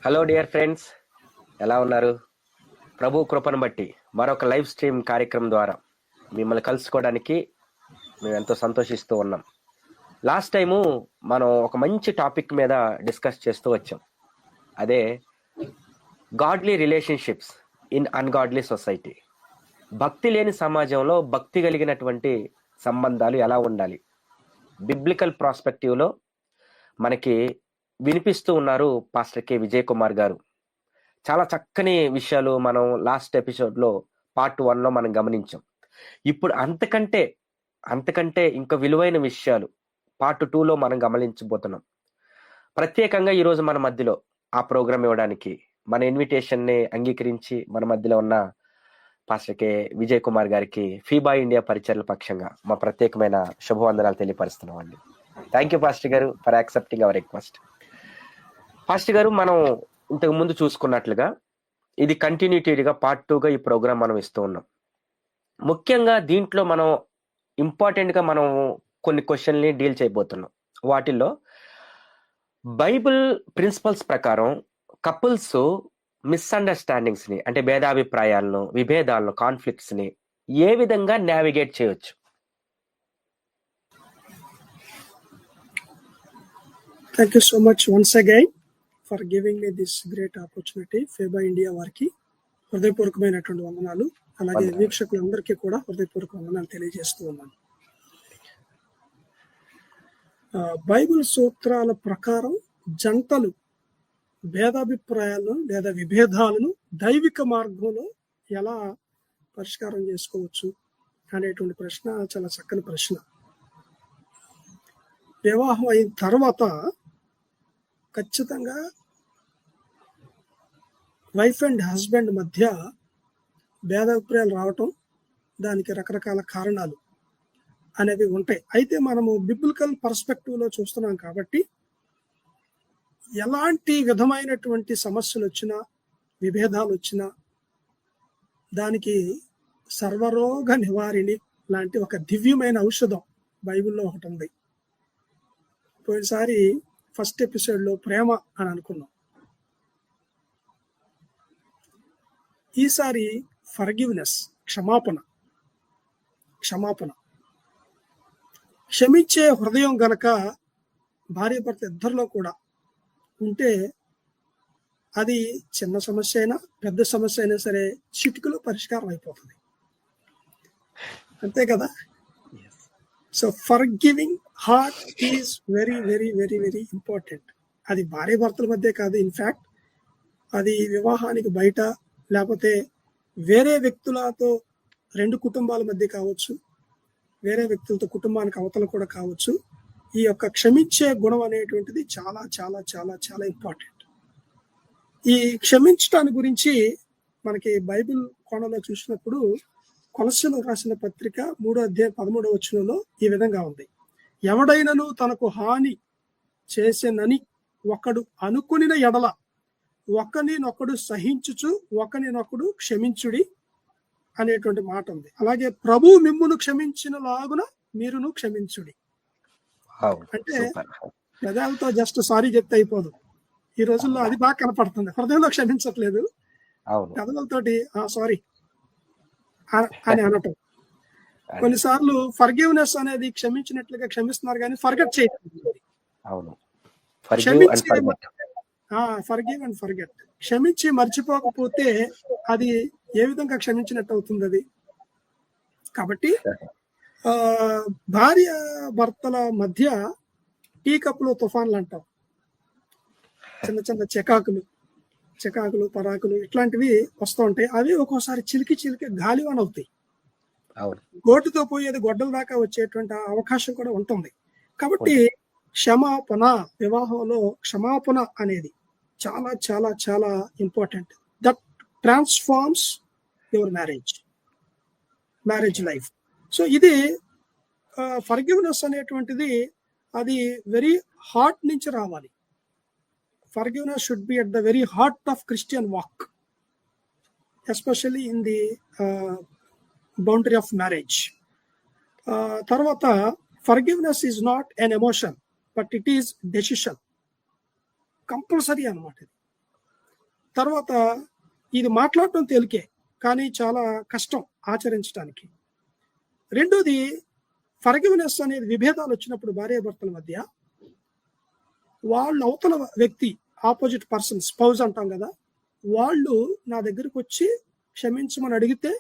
Hello dear friends, ఎలా ఉన్నారు? ప్రభు కృపను బట్టి మరొక లైవ్ స్ట్రీమ్ కార్యక్రమం ద్వారా మిమ్మల్ని కలుసుకోవడానికి మేము ఎంతో సంతోషిస్తూ ఉన్నాం. లాస్ట్ టైము మనం ఒక మంచి టాపిక్ మీద డిస్కస్ చేస్తూ వచ్చాం. అదే godly relationships in ungodly society. భక్తి లేని సమాజంలో భక్తి కలిగినటువంటి సంబంధాలు ఎలా ఉండాలి, బిబ్లికల్ ప్రాస్పెక్టివ్లో మనకి వినిపిస్తూ ఉన్నారు పాస్టర్ కె విజయ్ కుమార్ గారు. చాలా చక్కని విషయాలు మనం లాస్ట్ ఎపిసోడ్లో పార్ట్ 1లో మనం గమనించాం. ఇప్పుడు అంతకంటే ఇంకా విలువైన విషయాలు పార్ట్ 2లో మనం గమనించబోతున్నాం. ప్రత్యేకంగా ఈరోజు మన మధ్యలో ఆ ప్రోగ్రామ్ ఇవ్వడానికి మన ఇన్విటేషన్ని అంగీకరించి మన మధ్యలో ఉన్న పాస్టర్ కె విజయ్ కుమార్ గారికి ఫీబా ఇండియా పరిచర్ల పక్షంగా మా ప్రత్యేకమైన శుభవందనాలు తెలియపరుస్తున్నాం అండి. థ్యాంక్ యూ పాస్టర్ గారు for accepting hour request. Pastor గారు, మనం ఇంతకు ముందు చూసుకున్నట్లుగా ఇది కంటిన్యూటీగా పార్ట్ 2గా ఈ ప్రోగ్రామ్ మనం ఇస్తూ ఉన్నాం. ముఖ్యంగా దీంట్లో మనం ఇంపార్టెంట్గా మనం కొన్ని క్వశ్చన్ని డీల్ చేయబోతున్నాం. వాటిల్లో బైబిల్ ప్రిన్సిపల్స్ ప్రకారం కపుల్స్ మిస్అండర్స్టాండింగ్స్ని, అంటే భేదాభిప్రాయాలను, విభేదాలను, కాన్ఫ్లిక్ట్స్ని ఏ విధంగా నావిగేట్ చేయొచ్చు? Thank you so much once again for giving me this great opportunity. FEBA India వారికి హృదయపూర్వకమైనటువంటి వందనాలు, అలాగే వీక్షకులందరికీ కూడా హృదయపూర్వక వందనాలు తెలియజేస్తూ ఉన్నాను. బైబిల్ సూత్రాల ప్రకారం జంటలు భేదాభిప్రాయాలను లేదా విభేదాలను దైవిక మార్గంలో ఎలా పరిష్కారం చేసుకోవచ్చు అనేటువంటి ప్రశ్న చాలా చక్కని ప్రశ్న. వివాహం అయిన తర్వాత ఖచ్చితంగా వైఫ్ అండ్ హస్బెండ్ మధ్య భేదాభిప్రాయాలు రావటం, దానికి రకరకాల కారణాలు అనేవి ఉంటాయి. అయితే మనము బిబ్లికల్ పర్స్పెక్టివ్లో చూస్తున్నాం కాబట్టి ఎలాంటి విధమైనటువంటి సమస్యలు వచ్చినా, విభేదాలు వచ్చినా దానికి సర్వరోగ నివారిణి లాంటి ఒక దివ్యమైన ఔషధం బైబిల్లో ఒకటి ఉంది. పోయినసారి ఫస్ట్ ఎపిసోడ్లో ప్రేమ అని అనుకున్నాం. ఈసారి ఫర్గివ్నెస్, క్షమాపణ. క్షమించే హృదయం గనక భార్యాభర్త ఇద్దరిలో కూడా ఉంటే అది చిన్న సమస్య అయినా పెద్ద సమస్య అయినా సరే చిటికలో పరిష్కారం అయిపోతుంది. అంతే కదా? So forgiving heart is very very very very important. అది భార్య భర్తల మధ్య కాదు, ఇన్ఫ్యాక్ట్ అది వివాహానికి బయట, లేకపోతే వేరే వ్యక్తులతో, రెండు కుటుంబాల మధ్య కావచ్చు, వేరే వ్యక్తులతో కుటుంబానికి అవతల కూడా కావచ్చు. ఈ యొక్క క్షమించే గుణం అనేటువంటిది చాలా చాలా చాలా చాలా ఇంపార్టెంట్. ఈ క్షమించటాన్ని గురించి మనకి బైబిల్ కోణంలో చూసినప్పుడు కొలస్సీలకు రాసిన పత్రిక 3:13 ఈ విధంగా ఉంది: ఎవడైనను తనకు హాని చేసెనని ఒకడు అనుకునిన ఎడల ఒకనినొకడు సహించుచు ఒకనినొకడు క్షమించుడి అనేటువంటి మాట ఉంది. అలాగే ప్రభు మిమ్మును క్షమించిన లాగున మీరును క్షమించుడి. అంటే పెదాలతో జస్ట్ సారీ చెప్తే అయిపోదు. ఈ రోజుల్లో అది బాగా కనపడుతుంది. హృదయంలో క్షమించట్లేదు, పెదవులతోటి సారీ అని అనటం. కొన్నిసార్లు ఫర్గివ్నెస్ అనేది క్షమించినట్లుగా క్షమిస్తున్నారు కానీ ఫర్గెట్ చేయట్లేదు. Forgive and forget. క్షమించి మర్చిపోకపోతే అది ఏ విధంగా క్షమించినట్టు అవుతుంది అది. కాబట్టి భార్య భర్తల మధ్య టీ కప్పులో తుఫాన్లు అంటాం. చిన్న చిన్న చెకాకులు పరాకులు ఇట్లాంటివి వస్తూ ఉంటాయి. అవి ఒక్కోసారి చిలికి గాలివాన అవుతాయి. గోటుతో పోయేది గొడ్డల దాకా వచ్చేటువంటి అవకాశం కూడా ఉంటుంది. కాబట్టి క్షమాపణ, వివాహంలో క్షమాపణ అనేది చాలా చాలా చాలా important. That transforms your marriage life. So ఇది ఫర్గివ్నెస్ అనేటువంటిది అది వెరీ హార్ట్ నుంచి రావాలి. Forgiveness should be at the very heart of Christian walk, especially in the boundary of marriage. తర్వాత forgiveness is not an emotion, but it is decision. Compulsory అన్నమాట. తర్వాత ఇది మాట్లాడటం తేలికే, కానీ చాలా కష్టం ఆచరించడానికి. రెండోది, ఫర్గివ్నెస్ అనేది విభేదాలు వచ్చినప్పుడు భార్యాభర్తల మధ్య వాళ్ళు అవతల వ్యక్తి, ఆపోజిట్ పర్సన్, స్పౌజ్ అంటాం కదా, వాళ్ళు నా దగ్గరకు వచ్చి క్షమించమని అడిగితే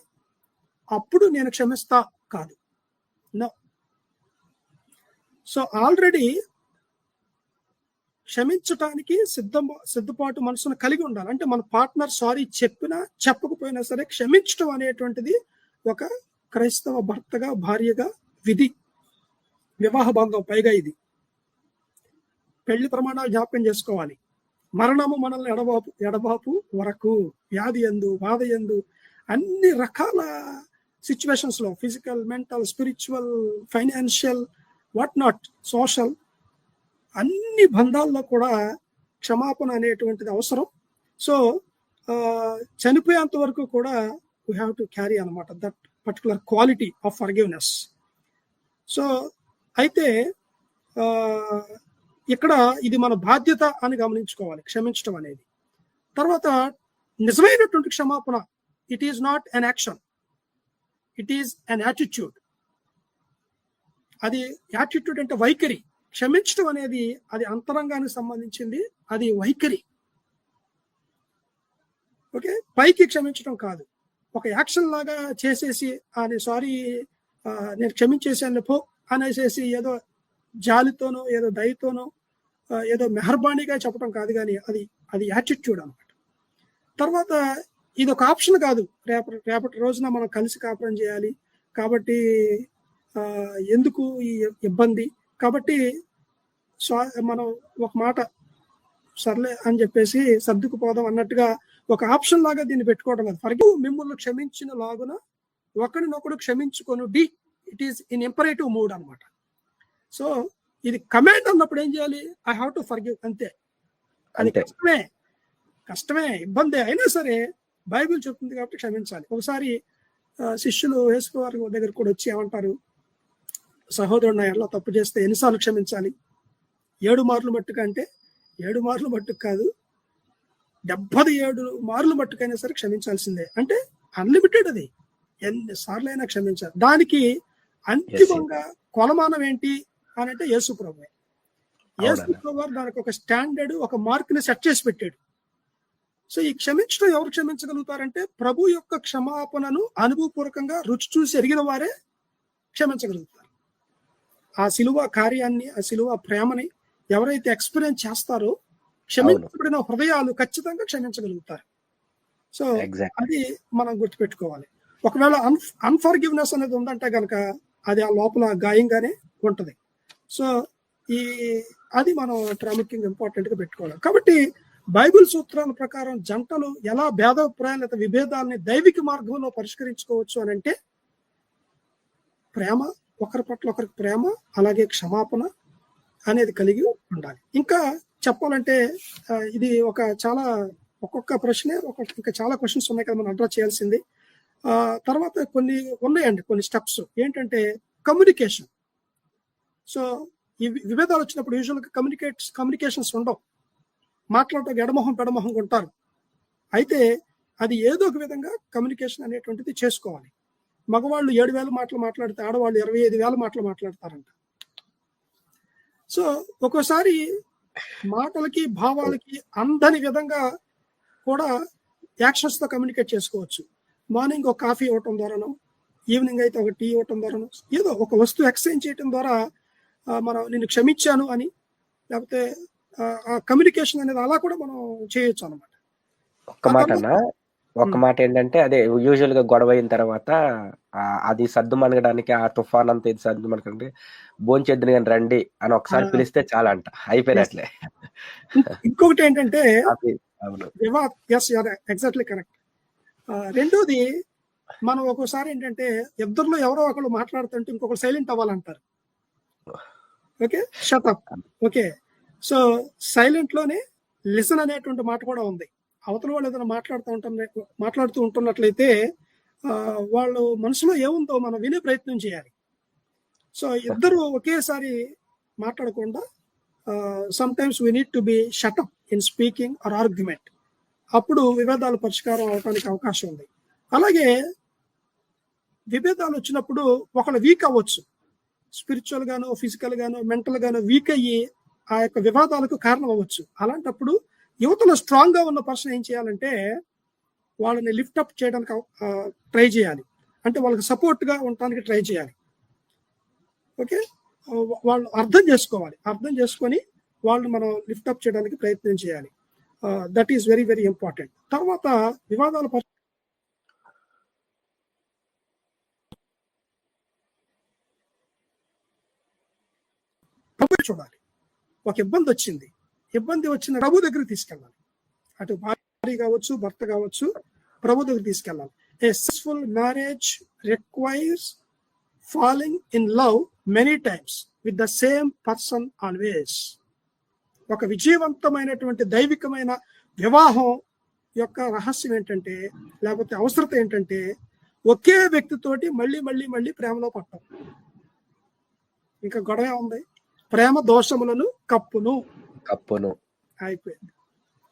అప్పుడు నేను క్షమిస్తా కాదు. నో. సో ఆల్రెడీ క్షమించటానికి సిద్ధపాటు మనసును కలిగి ఉండాలి. అంటే మన పార్ట్నర్ సారీ చెప్పినా చెప్పకపోయినా సరే క్షమించడం అనేటువంటిది ఒక క్రైస్తవ భర్తగా, భార్యగా విధి, వివాహ బంధం. పైగా ఇది పెళ్లి ప్రమాణాలు జ్ఞాపకం చేసుకోవాలి. మరణము మనల్ని ఎడబాపు వరకు, వ్యాధి యందు, బాధ యందు, అన్ని రకాల సిచ్యువేషన్స్ లో, physical, mental, spiritual, financial, what not, social, అన్ని బంధాల్లో కూడా క్షమాపణ అనేటువంటిది అవసరం. సో చనిపోయేంత వరకు కూడా వీ హ్యావ్ టు క్యారీ అనమాట that particular quality of forgiveness. So అయితే ఇక్కడ ఇది మన బాధ్యత అని గమనించుకోవాలి, క్షమించడం అనేది. తర్వాత నిజమైనటువంటి క్షమాపణ, it is not an action, it is an attitude. అది యాటిట్యూడ్ అంటే వైఖరి. క్షమించడం అనేది అది అంతరంగానికి సంబంధించింది, అది వైఖరి. ఓకే, పైకి క్షమించడం కాదు. ఒక యాక్షన్ లాగా చేసేసి సారీ నేను క్షమించేసాను పో అనేసేసి ఏదో జాలితోనో ఏదో దయతోనో ఏదో మెహర్బానీగా చెప్పడం కాదు, కానీ అది యాటిట్యూడ్ అనమాట. తర్వాత ఇది ఒక ఆప్షన్ కాదు. రేపటి రోజున మనం కలిసి కాపురం చేయాలి కాబట్టి ఎందుకు ఈ ఇబ్బంది, కాబట్టి మనం ఒక మాట సర్లే అని చెప్పేసి సర్దుకుపోదాం అన్నట్టుగా ఒక ఆప్షన్ లాగా దీన్ని పెట్టుకోవడం కాదు. ఫర్గివ్ మిమ్మల్ని క్షమించిన లాగున ఒకరినొకడు క్షమించుకొనుడి. It is in imperative mood అనమాట. సో ఇది కమాండ్ అన్నప్పుడు ఏం చేయాలి? ఐ హావ్ టు ఫర్గివ్, అంతే. అది కష్టమే, ఇబ్బంది అయినా సరే బైబిల్ చెప్తుంది కాబట్టి క్షమించాలి. ఒకసారి శిష్యులు యేసువారి దగ్గర కూడా వచ్చి ఏమంటారు, సహోదరుడు నా ఎలా తప్పు చేస్తే ఎన్నిసార్లు క్షమించాలి? 7 మార్లు మట్టుకు అంటే 7 మార్లు మట్టుకు కాదు, 77 మార్లు మట్టుకైనా సరే క్షమించాల్సిందే. అంటే అన్లిమిటెడ్, అది ఎన్నిసార్లు అయినా క్షమించాలి. దానికి అంతిమంగా కొలమానం ఏంటి అని అంటే యేసు ప్రభువే. యేసు ప్రభు దానికి ఒక స్టాండర్డ్, ఒక మార్క్ ని సెట్ చేసి పెట్టాడు. సో ఈ క్షమించడం ఎవరు క్షమించగలుగుతారంటే ప్రభు యొక్క క్షమాపణను అనుభవపూర్వకంగా రుచి చూసి ఎరిగిన వారే క్షమించగలుగుతారు. ఆ శిలువ కార్యాన్ని, ఆ శిలువ ప్రేమని ఎవరైతే ఎక్స్పీరియన్స్ చేస్తారో క్షమించబడిన హృదయాలు ఖచ్చితంగా క్షమించగలుగుతారు. సో అది మనం గుర్తుపెట్టుకోవాలి. ఒకవేళ అన్ఫర్గివ్నెస్ అనేది ఉందంటే కనుక అది ఆ లోపల గాయంగానే ఉంటది. సో అది మనం ప్రాముఖ్యంగా ఇంపార్టెంట్ గా పెట్టుకోవాలి. కాబట్టి బైబిల్ సూత్రాల ప్రకారం జంటలు ఎలా భేదాభిప్రాయాలు, విభేదాలని దైవిక మార్గంలో పరిష్కరించుకోవచ్చు అని అంటే ప్రేమ, ఒకరి పట్ల ఒకరికి ప్రేమ, అలాగే క్షమాపణ అనేది కలిగి ఉండాలి. ఇంకా చెప్పాలంటే ఇది ఒక్కొక్క ప్రశ్నే ఇంకా చాలా క్వశ్చన్స్ ఉన్నాయి కదా మనం అడ్రస్ చేయాల్సింది. తర్వాత కొన్ని ఉన్నాయండి, కొన్ని స్టెప్స్ ఏంటంటే కమ్యూనికేషన్. సో ఈ విభేదాలు వచ్చినప్పుడు యూజువల్గా కమ్యూనికేషన్స్ ఉండవు, మాట్లాడటం ఎడమొహం పెడమొహంగా ఉంటారు. అయితే అది ఏదో ఒక విధంగా కమ్యూనికేషన్ అనేటువంటిది చేసుకోవాలి. మగవాళ్ళు 7,000 మాటలు మాట్లాడితే ఆడవాళ్ళు 25,000 మాటలు మాట్లాడతారంట. సో ఒక్కోసారి మాటలకి భావాలకి అందని విధంగా కూడా యాక్షన్స్ తో కమ్యూనికేట్ చేసుకోవచ్చు. మార్నింగ్ ఒక కాఫీ ఇవ్వటం ద్వారానో, ఈవినింగ్ అయితే ఒక టీ ఇవ్వటం ద్వారానో, ఏదో ఒక వస్తువు ఎక్స్చేంజ్ చేయటం ద్వారా మనం నేను క్షమించాను అని, లేకపోతే ఆ కమ్యూనికేషన్ అనేది అలా కూడా మనం చేయొచ్చు అనమాట. ఒక్క మాట ఏంటంటే అదే యూజువల్ గా గొడవ అయిన తర్వాత అది సర్దు మనగడానికి, ఆ తుఫాన్ అంతా ఇది సర్దు మనకంటే భోంచేద్దును కానీ రండి అని ఒకసారి పిలిస్తే చాలా అంట, అయిపోయినట్లే. ఇంకొకటి ఏంటంటే ఎగ్జాక్ట్లీ కరెక్ట్. రెండోది, మనం ఒక్కోసారి ఏంటంటే ఇద్దరిలో ఎవరో ఒకళ్ళు మాట్లాడుతుంటే ఇంకొకరు సైలెంట్ అవ్వాలంటారు. Okay, shut up. Okay, so silent లోనే లిసన్ అనేటువంటి మాట కూడా ఉంది. అవతల వాళ్ళు ఏదైనా మాట్లాడుతూ ఉంటున్నట్లయితే వాళ్ళు మనసులో ఏముందో మనం వినే ప్రయత్నం చేయాలి. సో ఇద్దరు ఒకేసారి మాట్లాడకుండా some times we need to be shut up in speaking or argument. అప్పుడు విభేదాలు పరిష్కారం అవడానికి అవకాశం ఉంది. అలాగే విభేదాలు వచ్చినప్పుడు ఒకళ్ళు వీక్ అవ్వచ్చు, స్పిరిచువల్ గానో ఫిజికల్ గానో మెంటల్ గానో వీక్ అయ్యి ఆ యొక్క వివాదాలకు కారణం అవ్వచ్చు. అలాంటప్పుడు యువతలో స్ట్రాంగ్ గా ఉన్న పర్సన్ ఏం చేయాలంటే వాళ్ళని లిఫ్ట్ అప్ చేయడానికి ట్రై చేయాలి, అంటే వాళ్ళకి సపోర్ట్ గా ఉండడానికి ట్రై చేయాలి. ఓకే, వాళ్ళు అర్థం చేసుకోవాలి, అర్థం చేసుకొని వాళ్ళని మనం లిఫ్ట్ అప్ చేయడానికి ప్రయత్నం చేయాలి. That is very very important. తర్వాత వివాదాల ప్రభు చూడాలి. ఒక ఇబ్బంది వచ్చింది, ఇబ్బంది వచ్చిన ప్రభు దగ్గరికి తీసుకెళ్ళాలి. అటు భార్య కావచ్చు భర్త కావచ్చు, ప్రభు దగ్గర తీసుకెళ్ళాలి. A successful marriage requires falling in love many times with the same person always. ఒక విజయవంతమైనటువంటి దైవికమైన వివాహం యొక్క రహస్యం ఏంటంటే, లేకపోతే అవసరత ఏంటంటే, ఒకే వ్యక్తితోటి మళ్ళీ మళ్ళీ మళ్ళీ ప్రేమలో పడటం. ఇంకా గొడవ ఉంది, ప్రేమ దోషములను కప్పును అయిపోయింది.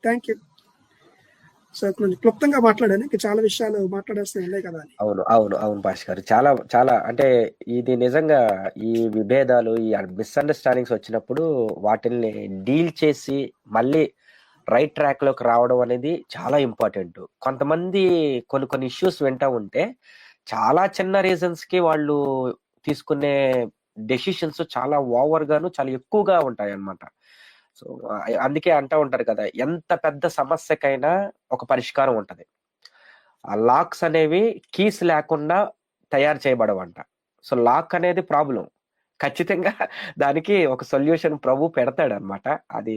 Thank you. సో ఇప్పుడు క్లుప్తంగా మాట్లాడాను, ఇంకా చాలా విషయాలు మాట్లాడాల్సి ఉన్నాయి కదా అని. అవును అవును అవును భాష గారు, చాలా చాలా అంటే ఇది నిజంగా ఈ విభేదాలు, ఈ మిస్అండర్స్టాండింగ్స్ వచ్చినప్పుడు వాటిల్ని డీల్ చేసి మళ్ళీ రైట్ ట్రాక్ లోకి రావడం అనేది చాలా ఇంపార్టెంట్. కొంతమంది కొన్ని ఇష్యూస్ వింటా ఉంటే చాలా చిన్న రీజన్స్ కి వాళ్ళు తీసుకునే డెసిషన్స్ చాలా ఓవర్ గాను చాలా ఎక్కువగా ఉంటాయి అన్నమాట. సో అందుకే అంటా ఉంటారు కదా, ఎంత పెద్ద సమస్యకైనా ఒక పరిష్కారం ఉంటది. ఆ లాక్స్ అనేవి కీస్ లేకుండా తయారు చేయబడవంట. సో లాక్ అనేది ప్రాబ్లం, ఖచ్చితంగా దానికి ఒక సొల్యూషన్ ప్రభు పెడతాడు అనమాట. అది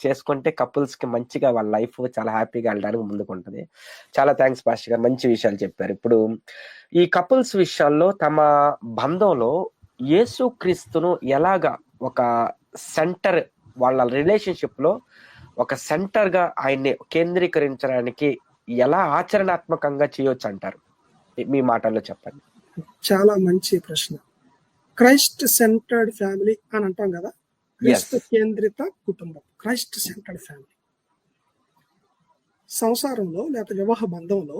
చేసుకుంటే కపుల్స్ కి మంచిగా వాళ్ళ లైఫ్ చాలా హ్యాపీగా వెళ్ళడానికి ముందుకుంటది. చాలా థ్యాంక్స్ పాస్టర్ గారు, మంచి విషయాలు చెప్పారు. ఇప్పుడు ఈ కపుల్స్ విషయాల్లో తమ బంధంలో యేసు క్రీస్తును ఎలాగా ఒక సెంటర్, వాళ్ళ రిలేషన్షిప్ లో ఒక సెంటర్ గా ఆయన్ని కేంద్రీకరించడానికి ఎలా ఆచరణాత్మకంగా చేయొచ్చు అంటారు? మీ మాటల్లో చెప్పండి. చాలా మంచి ప్రశ్న. క్రైస్ట్ సెంటర్డ్ ఫ్యామిలీ అని అంటాం కదా, క్రీస్తు కేంద్రిత కుటుంబం, క్రైస్ట్ సెంటర్డ్ ఫ్యామిలీ. సంసారంలో లేకపోతే వివాహ బంధంలో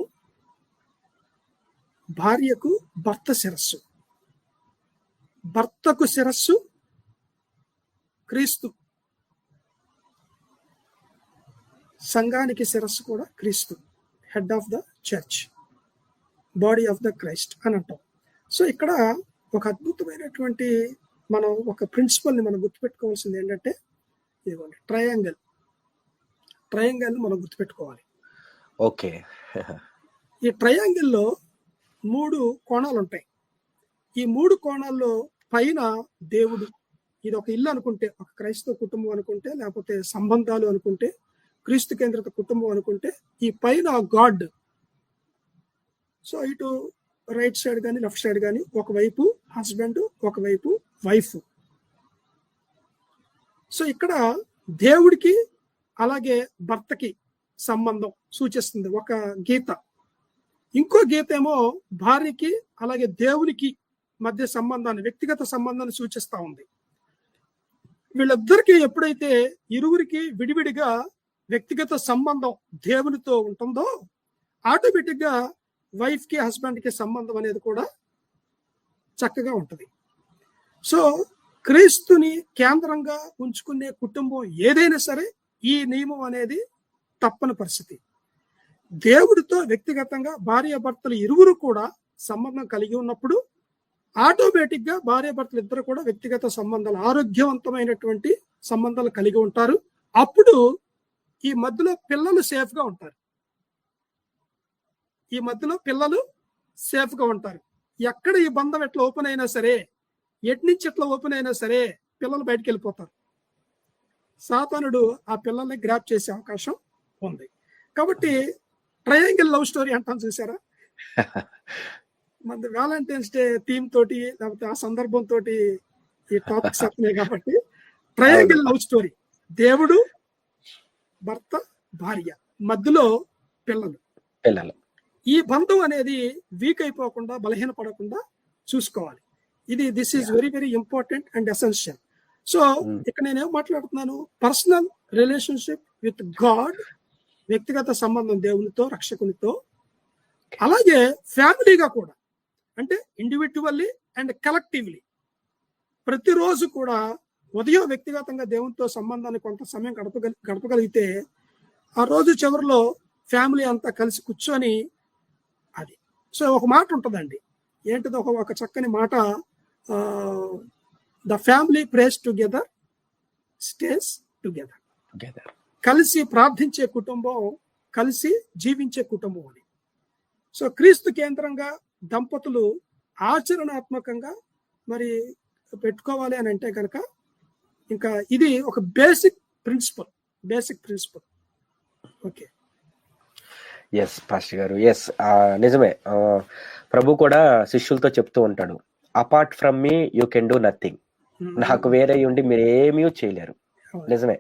భార్యకు భర్త శిరస్సు, భర్తకు శిరస్సు క్రీస్తు, సంఘానికి శిరస్సు కూడా క్రీస్తు, head of the church, body of the Christ అని అంటాం. సో ఇక్కడ ఒక అద్భుతమైనటువంటి మనం ఒక ప్రిన్సిపల్ని మనం గుర్తుపెట్టుకోవాల్సింది ఏంటంటే, ఇదిగోండి ట్రయాంగిల్ మనం గుర్తుపెట్టుకోవాలి. ఓకే, ఈ ట్రయాంగిల్లో 3 కోణాలు ఉంటాయి. ఈ 3 కోణాల్లో పైన దేవుడు, ఇది ఒక ఇల్లు అనుకుంటే, ఒక క్రైస్తవ కుటుంబం అనుకుంటే, లేకపోతే సంబంధాలు అనుకుంటే, క్రీస్తు కేంద్రిత కుటుంబం అనుకుంటే, ఈ పైన గాడ్. సో ఇటు రైట్ సైడ్ కానీ లెఫ్ట్ సైడ్ కానీ ఒకవైపు హస్బెండ్, ఒకవైపు వైఫ్. సో ఇక్కడ దేవుడికి అలాగే భర్తకి సంబంధం సూచిస్తుంది ఒక గీత. ఇంకో గీత ఏమో భార్యకి అలాగే దేవునికి మధ్య సంబంధాన్ని, వ్యక్తిగత సంబంధాన్ని సూచిస్తా ఉంది. వీళ్ళిద్దరికి ఎప్పుడైతే ఇరువురికి విడివిడిగా వ్యక్తిగత సంబంధం దేవునితో ఉంటుందో, ఆటోమేటిక్ గా వైఫ్ కి హస్బెండ్ కి సంబంధం అనేది కూడా చక్కగా ఉంటుంది. సో క్రీస్తుని కేంద్రంగా ఉంచుకునే కుటుంబం ఏదైనా సరే ఈ నియమం అనేది తప్పని పరిస్థితి. దేవుడితో వ్యక్తిగతంగా భార్యాభర్తలు ఇరువురు కూడా సంబంధం కలిగి ఉన్నప్పుడు ఆటోమేటిక్ గా భార్యాభర్తలు ఇద్దరు కూడా వ్యక్తిగత సంబంధాలు, ఆరోగ్యవంతమైనటువంటి సంబంధాలు కలిగి ఉంటారు. అప్పుడు ఈ మధ్యలో పిల్లలు సేఫ్ గా ఉంటారు. ఈ మధ్యలో పిల్లలు సేఫ్ గా ఉంటారు. ఎక్కడ ఈ బంధం ఎట్లా ఓపెన్ అయినా సరే, ఎటు నుంచి ఎట్లా ఓపెన్ అయినా సరే, పిల్లలు బయటకు వెళ్ళిపోతారు. సాతానుడు ఆ పిల్లల్ని గ్రాప్ చేసే అవకాశం ఉంది. కాబట్టి ట్రయాంగిల్ లవ్ స్టోరీ అంటాను, చూసారా? మన వ్యాలంటైన్స్ డే థీమ్ తోటి లేకపోతే ఆ సందర్భం తోటి ఈ టాపిక్స్ వస్తున్నాయి కాబట్టి ట్రయాంగిల్ లవ్ స్టోరీ, దేవుడు, భర్త, భార్య, మధ్యలో పిల్లలు. ఈ బంధం అనేది వీక్ అయిపోకుండా, బలహీనపడకుండా చూసుకోవాలి. This is very very important and essential. So ఇక్కడ నేనేం మాట్లాడుతున్నాను, పర్సనల్ రిలేషన్షిప్ విత్ గాడ్ వ్యక్తిగత సంబంధం దేవునితో, రక్షకునితో, అలాగే ఫ్యామిలీగా కూడా, అంటే ఇండివిజువల్లీ అండ్ కలెక్టివ్లీ ప్రతిరోజు కూడా ఉదయం వ్యక్తిగతంగా దేవునితో సంబంధాన్ని కొంత సమయం గడపగలిగితే ఆ రోజు చివరిలో ఫ్యామిలీ అంతా కలిసి కూర్చొని అది. సో ఒక మాట ఉంటుందండి, ఏంటిది, ఒక చక్కని మాట, the family praise together stays together. కలిసి ప్రార్థించే కుటుంబం కలిసి జీవించే కుటుంబం అని. సో క్రీస్తు కేంద్రంగా దంపతులు ఆచరణాత్మకంగా మరి పెట్టుకోవాలి అని అంటే కనుక ఇంకా ఇది ఒక basic principle. Okay, yes pastor గారు, ఎస్ నిజమే. ప్రభు కూడా శిష్యులతో చెప్తూ ఉంటాడు, apart from me you can do nothing. నాకు వేరే ఉండి మీరు ఏమీ చేయలేరు. నిజమే,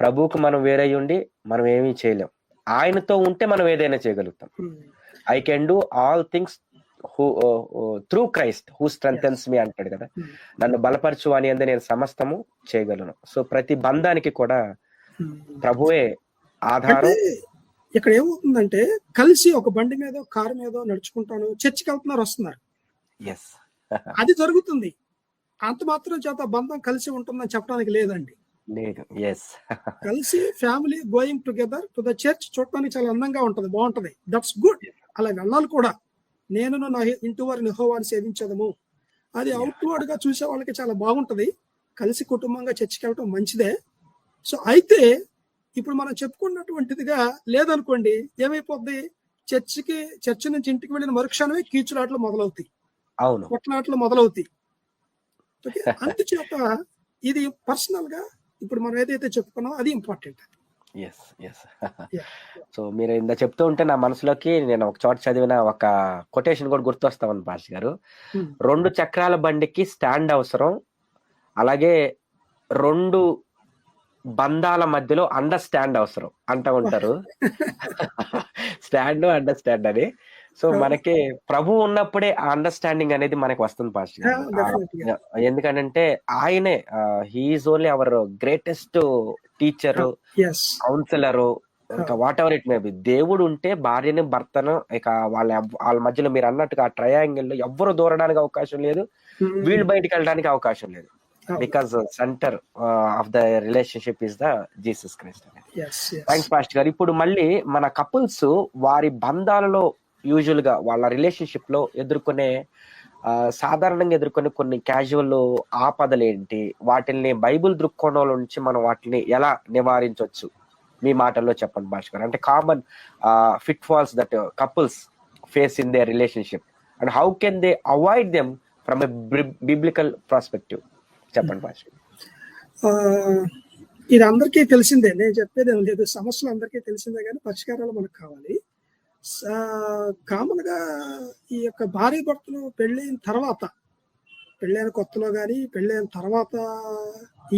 ప్రభువుకు మనం వేరే ఉండి మనం ఏమీ చేయలేం. ఆయనతో ఉంటే మనం ఏదైనా చేయగలుగుతాం. I can do all things through Christ who strengthens me అంటాడు కదా, నన్ను బలపరచు అని అందే నేను సమస్తము చేయగలను. సో ప్రతి బంధానికి కూడా ప్రభువే ఆధారం. ఇక్కడ ఏమవుతుందంటే కలిసి ఒక బండి మీద కారు మీద నడుచుకుంటాను, చర్చికి వెళ్తున్నారు, వస్తున్నారు, అది జరుగుతుంది. అంత మాత్రం చేత బంధం కలిసి ఉంటుందని చెప్పడానికి లేదండి, లేదు. ఎస్, కలిసి family going together to the church చూడటానికి చాలా అందంగా ఉంటది, బాగుంటది, దట్స్ గుడ్. అలా వెళ్ళాలి కూడా. నేను నా ఇంటి వారిని యెహోవాను సేవించదము, అది అవుట్వర్డ్ గా చూసే వాళ్ళకి చాలా బాగుంటది. కలిసి కుటుంబంగా చర్చికి వెళ్ళటం మంచిదే. సో అయితే ఇప్పుడు మనం చెప్పుకున్నటువంటిదిగా లేదనుకోండి, ఏమైపోద్ది, చర్చి నుంచి ఇంటికి వెళ్ళిన మరుక్షణమే కీచులాట్లు మొదలవుతాయి, అవును, కొట్లాట్లు మొదలవుతాయి. అందుచేత ఇది పర్సనల్ గా ఇప్పుడు మనం ఏదైతే చెప్పుకున్నామో అది ఇంపార్టెంట్. సో మీరు ఇంత చెప్తూ ఉంటే నా మనసులోకి నేను ఒక చోట చదివిన ఒక కొటేషన్ కూడా గుర్తొస్తామని పాస్ గారు. 2 చక్రాల బండికి స్టాండ్ అవసరం, అలాగే 2 బంధాల మధ్యలో అండర్స్టాండ్ అవసరం అంటూ ఉంటారు. స్టాండ్ అండర్స్టాండ్ అని. సో మనకి ప్రభు ఉన్నప్పుడే ఆ అండర్స్టాండింగ్ అనేది మనకి వస్తుంది పాస్టర్ గారు. ఎందుకంటే ఆయనే he is only our greatest teacher, counsellor, ఇంకా whatever it may be. దేవుడు ఉంటే భార్యని భర్తను ఇక వాళ్ళ మధ్యలో మీరు అన్నట్టుగా ఆ ట్రయాంగిల్ లో ఎవ్వరు దూరడానికి అవకాశం లేదు, వీళ్ళు బయటికి వెళ్ళడానికి అవకాశం లేదు. Because centre of the relationship is the Jesus Christ. Thanks pastor గారు. ఇప్పుడు మళ్ళీ మన కపుల్స్ వారి బంధాలలో యూజువల్ గా వాళ్ళ రిలేషన్షిప్ లో సాధారణంగా ఎదుర్కొనే కొన్ని క్యాజువల్ ఆపదలు ఏంటి, వాటిని బైబిల్ దృక్కోణంలో నుంచి మనం వాటిని ఎలా నివారించవచ్చు మీ మాటల్లో చెప్పండి భాష గారు. అంటే common fit false that couples face in there relationship and how can they avoid them from a biblical perspective, చెప్పండి భాష. ఇది అందరికీ తెలిసిందే, నేను చెప్పేది ఏం లేదు, సమస్యలు అందరికీ తెలిసిందే, కానీ పరిష్కారాలు మనకు కావాలి. కామన్ గా ఈ యొక్క భార్య భర్తలు పెళ్ళైన తర్వాత, పెళ్ళైన కొత్తలో కానీ పెళ్ళైన తర్వాత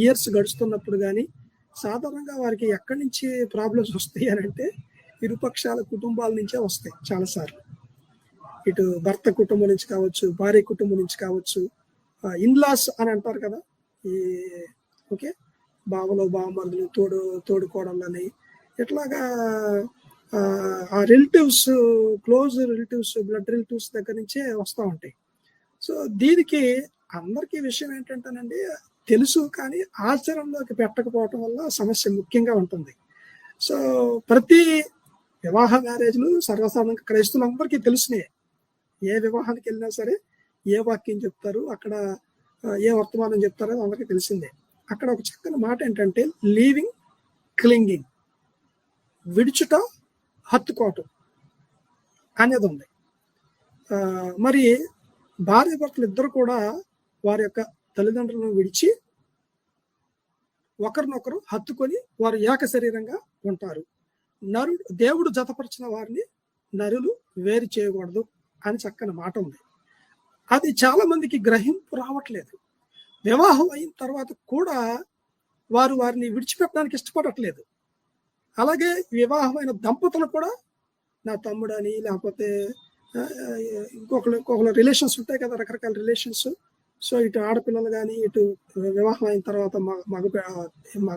ఇయర్స్ గడుస్తున్నప్పుడు కానీ సాధారణంగా వారికి ఎక్కడి నుంచి ప్రాబ్లమ్స్ వస్తాయి అని అంటే ఇరుపక్షాల కుటుంబాల నుంచే వస్తాయి చాలాసార్లు. ఇటు భర్త కుటుంబం నుంచి కావచ్చు, భార్య కుటుంబం నుంచి కావచ్చు, ఇన్లాస్ అని అంటారు కదా, ఈ ఓకే బావలు బావమరుదులు తోడుకోవడాలని, ఇట్లాగా ఆ relatives, close relatives, blood relatives దగ్గర నుంచే వస్తూ ఉంటాయి. సో దీనికి అందరికీ విషయం ఏంటంటేనండి తెలుసు, కానీ ఆచరణలోకి పెట్టకపోవటం వల్ల సమస్య ముఖ్యంగా ఉంటుంది. సో ప్రతి వివాహ మ్యారేజ్లు సర్వసాధారణంగా క్రైస్తవులందరికీ తెలిసినాయి. ఏ వివాహానికి వెళ్ళినా సరే ఏ వాక్యం చెప్తారు, అక్కడ ఏ వర్తమానం చెప్తారో అందరికీ తెలిసిందే. అక్కడ ఒక చక్కని మాట ఏంటంటే లీవింగ్, క్లింగింగ్, విడుచుట, హత్తుకోవటం అనేది ఉంది. మరి భార్య భర్తలు ఇద్దరు కూడా వారి యొక్క తల్లిదండ్రులను విడిచి ఒకరినొకరు హత్తుకొని వారు ఏక శరీరంగా ఉంటారు. దేవుడు జతపరిచిన వారిని నరులు వేరు చేయకూడదు అని చక్కని మాట ఉంది. అది చాలా మందికి గ్రహింపు రావట్లేదు. వివాహం అయిన తర్వాత కూడా వారు వారిని విడిచిపెట్టడానికి ఇష్టపడట్లేదు. అలాగే వివాహమైన దంపతులు కూడా నా తమ్ముడని, లేకపోతే ఇంకొకరు రిలేషన్స్ ఉంటాయి కదా, రకరకాల రిలేషన్స్. సో ఇటు ఆడపిల్లలు కానీ, ఇటు వివాహం అయిన తర్వాత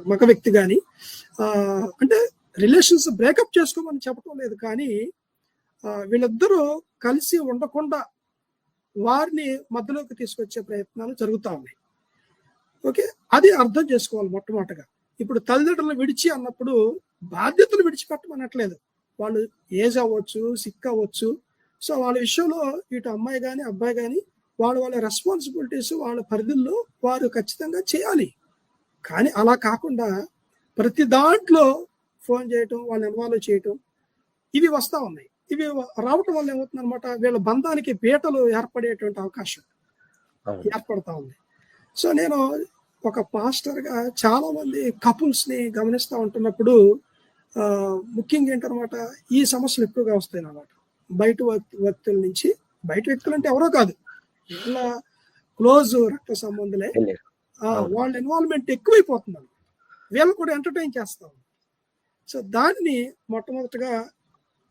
మగ వ్యక్తి కానీ, అంటే రిలేషన్స్ బ్రేకప్ చేసుకోమని చెప్పడం లేదు, కానీ వీళ్ళిద్దరూ కలిసి ఉండకుండా వారిని మధ్యలోకి తీసుకొచ్చే ప్రయత్నాలు జరుగుతూ ఉన్నాయి. ఓకే, అది అర్థం చేసుకోవాలి మొట్టమొదటిగా. ఇప్పుడు తల్లిదండ్రులు విడిచి అన్నప్పుడు బాధ్యతలు విడిచిపెట్టమనట్లేదు. వాళ్ళు ఏజ్ అవ్వచ్చు, సిక్ అవ్వచ్చు. సో వాళ్ళ విషయంలో ఇటు అమ్మాయి కానీ అబ్బాయి కానీ వాళ్ళ రెస్పాన్సిబిలిటీస్ వాళ్ళ పరిధుల్లో వారు ఖచ్చితంగా చేయాలి. కానీ అలా కాకుండా ప్రతి దాంట్లో ఫోన్ చేయటం, వాళ్ళని ఇన్వాల్వ్ చేయటం, ఇవి వస్తూ ఉన్నాయి. ఇవి రావటం వల్ల ఏమవుతుంది అనమాట, వీళ్ళ బంధానికి పీటలు ఏర్పడేటువంటి అవకాశం ఏర్పడతా ఉంది. సో నేను ఒక పాస్టర్గా చాలా మంది కపుల్స్ ని గమనిస్తూ ఉంటున్నప్పుడు ముఖ్యంగా ఏంటనమాట, ఈ సమస్యలు ఎక్కువగా వస్తాయి అన్నమాట. బయట వ్యక్తుల నుంచి, బయట వ్యక్తులు అంటే ఎవరో కాదు, వీళ్ళ క్లోజ్ రక్త సంబంధులే, వాళ్ళ ఇన్వాల్వ్మెంట్ ఎక్కువైపోతుంది. వీళ్ళు కూడా ఎంటర్టైన్ చేస్తాం. సో దాన్ని మొట్టమొదటిగా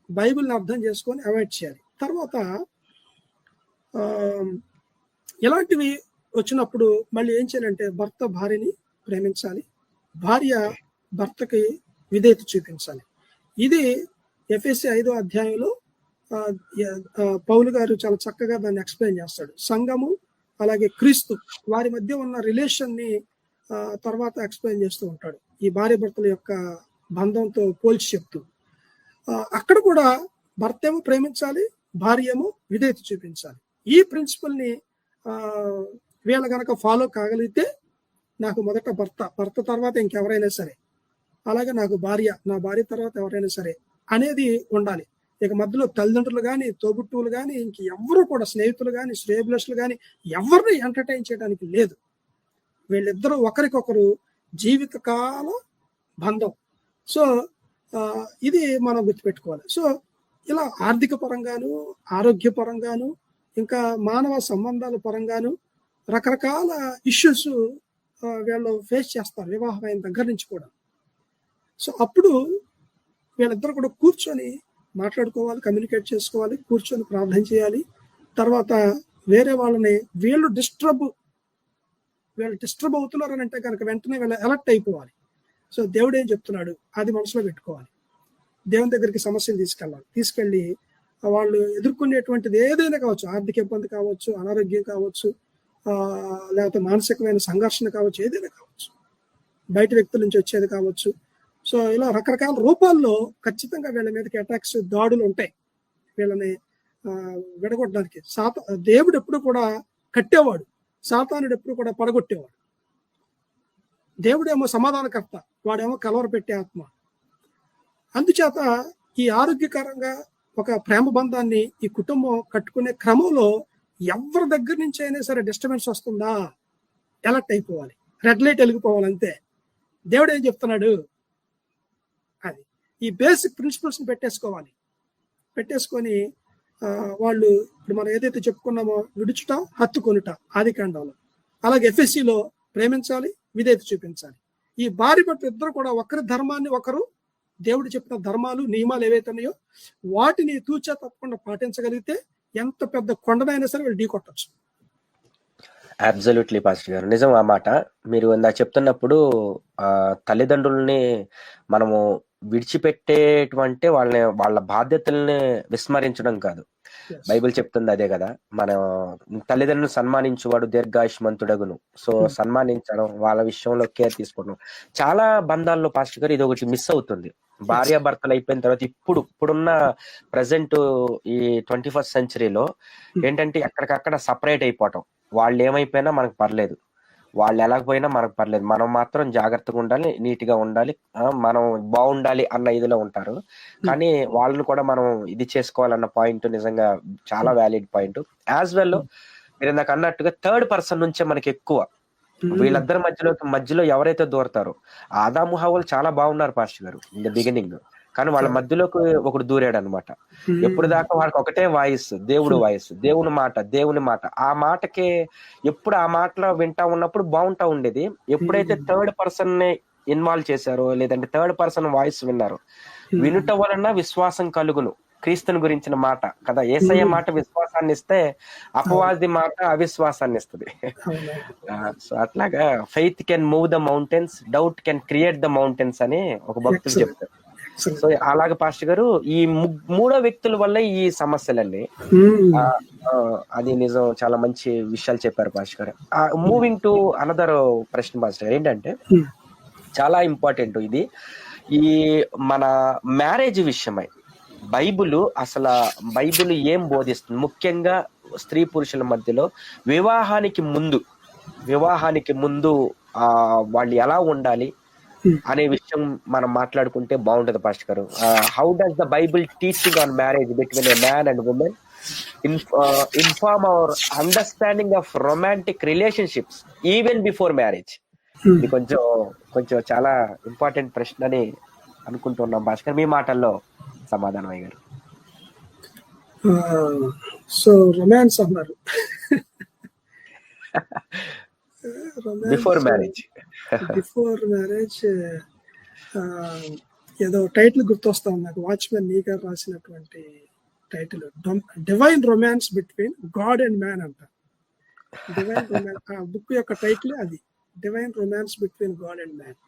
బైబిల్ని అర్థం చేసుకొని అవాయిడ్ చేయాలి. తర్వాత ఇలాంటివి వచ్చినప్పుడు మళ్ళీ ఏం చేయాలంటే, భర్త భార్యని ప్రేమించాలి, భార్య భర్తకి విధేయత చూపించాలి. ఇది ఎఫెసీ 5వ అధ్యాయంలో పౌలు గారు చాలా చక్కగా దాన్ని ఎక్స్ప్లెయిన్ చేస్తాడు. సంఘము అలాగే క్రీస్తు వారి మధ్య ఉన్న రిలేషన్ ని తర్వాత ఎక్స్ప్లెయిన్ చేస్తూ ఉంటాడు, ఈ భార్య భర్తల యొక్క బంధంతో పోల్చి చెప్తూ. అక్కడ కూడా భర్త ఏమో ప్రేమించాలి, భార్య ఏమో విధేయత చూపించాలి. ఈ ప్రిన్సిపల్ ని వీళ్ళ గనక ఫాలో కాగలిగితే, నాకు మొదట భర్త తర్వాత ఇంకెవరైనా సరే, అలాగే నాకు భార్య, నా భార్య తర్వాత ఎవరైనా సరే అనేది ఉండాలి. ఇక మధ్యలో తల్లిదండ్రులు కానీ, తోబుట్టువులు కానీ, ఇంక ఎవరు కూడా, స్నేహితులు కానీ, శ్రేయభిలాషులు కానీ ఎవరిని ఎంటర్టైన్ చేయడానికి లేదు. వీళ్ళిద్దరూ ఒకరికొకరు జీవితకాల బంధం. సో ఇది మనం గుర్తుపెట్టుకోవాలి. సో ఇలా ఆర్థిక పరంగాను, ఆరోగ్య పరంగాను, ఇంకా మానవ సంబంధాల పరంగాను రకరకాల ఇష్యూస్ వీళ్ళు ఫేస్ చేస్తారు వివాహం అయిన దగ్గర నుంచి కూడా. సో అప్పుడు వీళ్ళిద్దరు కూడా కూర్చొని మాట్లాడుకోవాలి, కమ్యూనికేట్ చేసుకోవాలి, కూర్చొని ప్రార్థన చేయాలి. తర్వాత వేరే వాళ్ళని వీళ్ళు డిస్టర్బ్ అవుతున్నారని అంటే కనుక వెంటనే వీళ్ళు అలర్ట్ అయిపోవాలి. సో దేవుడు ఏం చెప్తున్నాడు అది మనసులో పెట్టుకోవాలి. దేవుని దగ్గరికి సమస్యలు తీసుకెళ్ళి వాళ్ళు ఎదుర్కొనేటువంటిది ఏదైనా కావచ్చు, ఆర్థిక ఇబ్బంది కావచ్చు, అనారోగ్యం కావచ్చు, లేకపోతే మానసికమైన సంఘర్షణ కావచ్చు, ఏదైనా కావచ్చు, బయట వ్యక్తుల నుంచి వచ్చేది కావచ్చు. సో ఇలా రకరకాల రూపాల్లో ఖచ్చితంగా వీళ్ళ మీదకి అటాక్స్, దాడులు ఉంటాయి వీళ్ళని విడగొట్టడానికి. దేవుడు ఎప్పుడు కూడా కట్టేవాడు, సాతానుడు ఎప్పుడు కూడా పడగొట్టేవాడు. దేవుడేమో సమాధానకర్త, వాడేమో కలవర పెట్టే ఆత్మ. అందుచేత ఈ ఆరోగ్యకరంగా ఒక ప్రేమ బంధాన్ని ఈ కుటుంబం కట్టుకునే క్రమంలో ఎవరి దగ్గర నుంచి అయినా సరే డిస్టర్బెన్స్ వస్తుందా, అలర్ట్ అయిపోవాలి, రెడ్ లైట్ వెలిగిపోవాలి అంతే. దేవుడు ఏం చెప్తున్నాడు, అది ఈ బేసిక్ ప్రిన్సిపల్స్ ని పెట్టేసుకొని వాళ్ళు ఇప్పుడు మనం ఏదైతే చెప్పుకున్నామో, విడుచుట, హత్తుకొనుట ఆదికాండంలో, అలాగే ఎఫెసీలో ప్రేమించాలి, విధేయత చూపించాలి. ఈ భార్య భర్త ఇద్దరు కూడా ఒకరి ధర్మాన్ని ఒకరు, దేవుడు చెప్పిన ధర్మాలు, నియమాలు ఏవైతే ఉన్నాయో వాటిని తూచా తప్పకుండా పాటించగలిగితే ఎంత పెద్ద కొండనైనా సరే వీళ్ళు ఢీకొట్టచ్చు. అబ్సల్యూట్లీ పాస్టర్ గారు, నిజం ఆ మాట. మీరు ఇందాక చెప్తున్నప్పుడు తల్లిదండ్రుల్ని మనము విడిచిపెట్టేటువంటి వాళ్ళ బాధ్యతల్ని విస్మరించడం కాదు. బైబిల్ చెప్తుంది అదే కదా, మనం తల్లిదండ్రులను సన్మానించువాడు దీర్ఘాయుష్మంతుడగును. సో సన్మానించడం, వాళ్ళ విషయంలో కేర్ తీసుకోవడం. చాలా బంధాల్లో పాస్టర్ గారు ఇది ఒకటి మిస్ అవుతుంది. భార్యాభర్తలు అయిపోయిన తర్వాత ఇప్పుడున్న ప్రజెంట్ ఈ 21st సెంచరీలో ఏంటంటే ఎక్కడికక్కడ సపరేట్ అయిపోవటం. వాళ్ళు ఏమైపోయినా మనకు పర్లేదు, వాళ్ళు ఎలాగపోయినా మనకు పర్లేదు, మనం మాత్రం జాగ్రత్తగా ఉండాలి, నీట్ గా ఉండాలి, మనం బాగుండాలి అన్న ఇదిలో ఉంటారు. కానీ వాళ్ళని కూడా మనం ఇది చేసుకోవాలన్న పాయింట్ నిజంగా చాలా వ్యాలిడ్ పాయింట్. యాజ్ వెల్ మీరు ఇందాక అన్నట్టుగా థర్డ్ పర్సన్ నుంచే మనకి ఎక్కువ, వీళ్ళిద్దరి మధ్యలో ఎవరైతే దూరతారో, ఆదాము హవ్వలు చాలా బాగున్నారు పాస్టర్ గారు ఇన్ ద బిగినింగ్, కానీ వాళ్ళ మధ్యలోకి ఒకడు దూరాడు అనమాట. ఎప్పుడు దాకా వాళ్ళకి ఒకటే వాయిస్, దేవుడు వాయిస్, దేవుని మాట. ఆ మాటకే ఎప్పుడు ఆ మాటలో వింటా ఉన్నప్పుడు బాగుంటా ఉండేది. ఎప్పుడైతే థర్డ్ పర్సన్ ని ఇన్వాల్వ్ చేశారో, లేదంటే థర్డ్ పర్సన్ వాయిస్ విన్నారో, వినుట వలన విశ్వాసం కలుగును, క్రీస్తుని గురించిన మాట కదా. యేసయ్య మాట విశ్వాసాన్ని ఇస్తే, అపవాది మాట అవిశ్వాసాన్ని ఇస్తుంది. సో అట్లాగా faith can move the mountains, doubt can create the mountains అని ఒక భక్తుడు చెప్తారు. సో అలాగే పాస్టర్ గారు ఈ మూడో వ్యక్తుల వల్ల ఈ సమస్యలన్నీ అది నిజం. చాలా మంచి విషయాలు చెప్పారు పాస్టర్ గారు. మూవింగ్ టు అనదర్ ప్రశ్న పాస్టర్ గారు, ఏంటంటే చాలా ఇంపార్టెంట్ ఇది, ఈ మన మ్యారేజ్ విషయమై బైబిల్ ఏం బోధిస్తుంది, ముఖ్యంగా స్త్రీ పురుషుల మధ్యలో వివాహానికి ముందు వాళ్ళు ఎలా ఉండాలి అనే విషయం మనం మాట్లాడుకుంటే బాగుంటది పాస్టర్ గారు. How does the Bible teaching on marriage between a man and women inform our understanding of romantic relationships even before marriage? ఇది కొంచెం చాలా ఇంపార్టెంట్ ప్రశ్న అని అనుకుంటున్నాం భాస్కర్, మీ మాటల్లో సమాధానం అయ్యారు. సో రొమాన్స్ అన్నారు, బిఫోర్ మ్యారేజ్ ఏదో టైటిల్ గుర్తొస్తాం నాకు, వాచ్మెన్ నీ గారు రాసినటువంటి title, divine romance between God and man అంట. డివైన్ రొమాన్స్ ఆ బుక్ యొక్క టైటిల్ అది, divine romance between God and man.